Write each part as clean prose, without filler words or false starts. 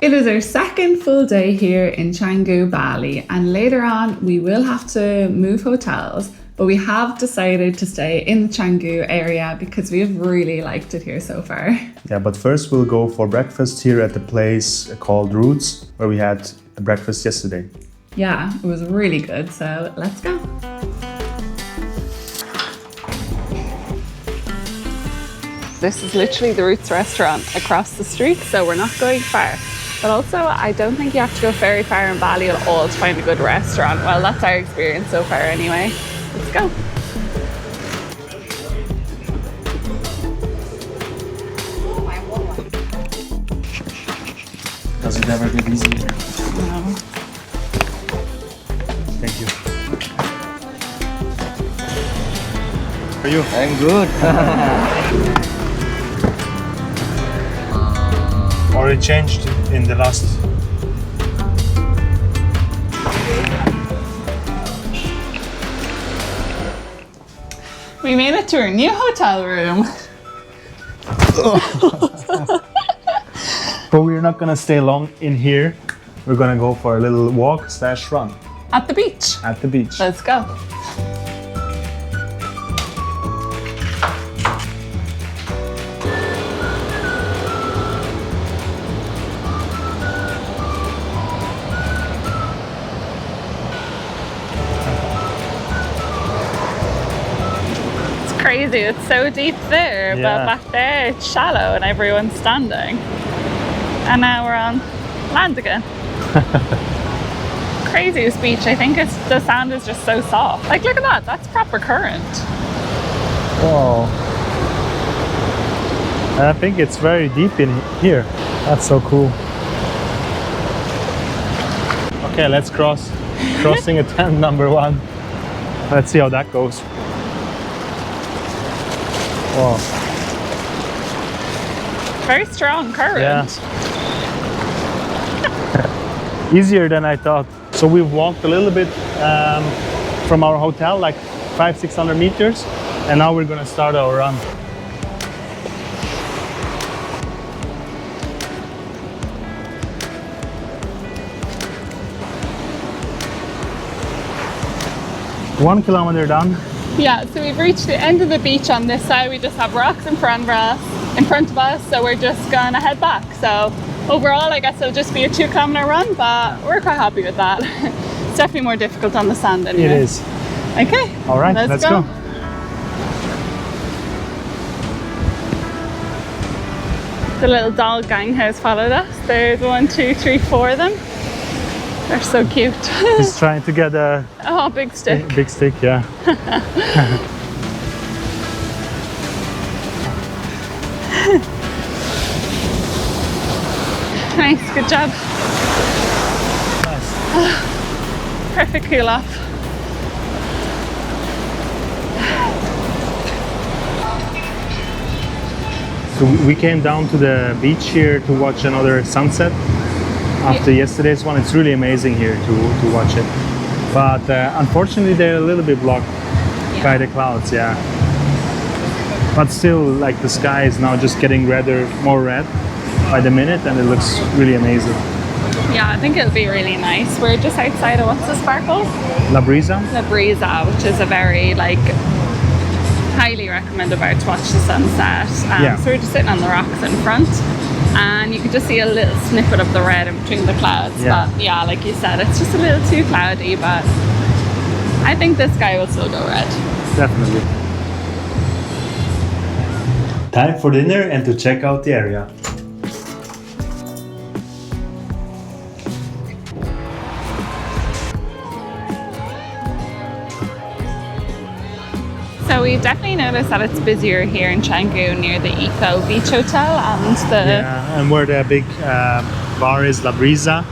It is our second full day here in CANGGU Bali, and later on we will have to move hotels, but we have decided to stay in the CANGGU area because we have really liked it here so far. Yeah, but first we'll go for breakfast here at the place called Roots, where we had a breakfast yesterday. Yeah, it was really good, so let's go. This is literally the Roots restaurant across the street, so we're not going far. But also, I don't think you have to go very far in Bali at all to find a good restaurant. Well, that's our experience so far anyway. Let's go. Does it ever get easier? No. Thank you. How are you? I'm good. Already changed in the last. We made it to our new hotel room. But we're not gonna stay long in here. We're gonna go for a little walk/run At the beach. at the beach. Let's go. Crazy, it's so deep there, Yeah. but back there it's shallow and everyone's standing. And now we're on land again. Crazy, this beach. I think the sand is just so soft. Like, look at that, that's proper current. Whoa. I think it's very deep in here. That's so cool. Okay, let's cross. Crossing a tent number 1. Let's see how that goes. Whoa. Very strong current. Yeah. Easier than I thought. So we've walked a little bit from our hotel, like 500-600 meters, and now we're gonna start our run. One kilometer done. Yeah, so we've reached the end of the beach on this side. We just have rocks in front of us, so we're just gonna head back. So overall, I guess it'll just be a 2-kilometer run, but we're quite happy with that. It's definitely more difficult on the sand anyway. It is. Okay. All right, let's go. The little doll gang has followed us. There's 1, 2, 3, 4 of them. They're so cute. He's trying to get a big stick. big stick, yeah. Nice, good job. Nice. Perfect cool off. So we came down to the beach here to watch another sunset after yesterday's one. It's really amazing here to watch it. But unfortunately they're a little bit blocked by the clouds, yeah. But still, like, the sky is now just getting redder, more red by the minute, and it looks really amazing. Yeah, I think it'll be really nice. We're just outside of, what's the sparkle? La Brisa? La Brisa, which is a very, like, highly recommended bar to watch the sunset. Yeah. So we're just sitting on the rocks in front, and you can just see a little snippet of the red in between the clouds. Yeah. But yeah, like you said, it's just a little too cloudy, but I think this sky will still go red. Definitely. Time for dinner and to check out the area. So we definitely noticed that it's busier here in CANGGU near the Eco Beach Hotel and the... Yeah, and where the big bar is, La Brisa.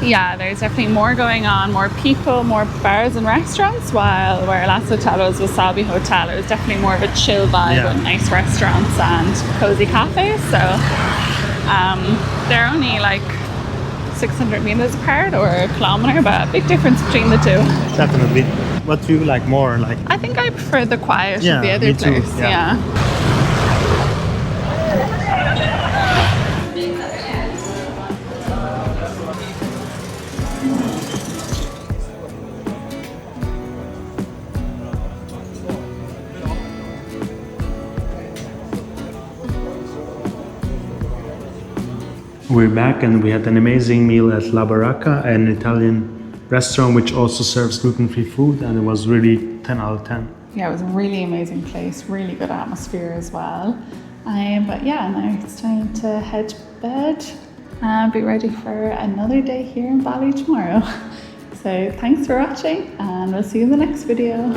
Yeah, there's definitely more going on, more people, more bars and restaurants, while where last hotel was Wasabi Hotel, it was definitely more of a chill vibe with nice restaurants and cozy cafes. So they're only like 600 meters apart or a kilometer, but a big difference between the two. Definitely. What do you like more? Like, I think I prefer the quiet Yeah, of the other me too, place. yeah. We're back and we had an amazing meal at La Baracca, an Italian restaurant which also serves gluten-free food, and it was really 10 out of 10. Yeah, it was a really amazing place, really good atmosphere as well. But yeah, now it's time to head to bed and be ready for another day here in Bali tomorrow. So thanks for watching and we'll see you in the next video.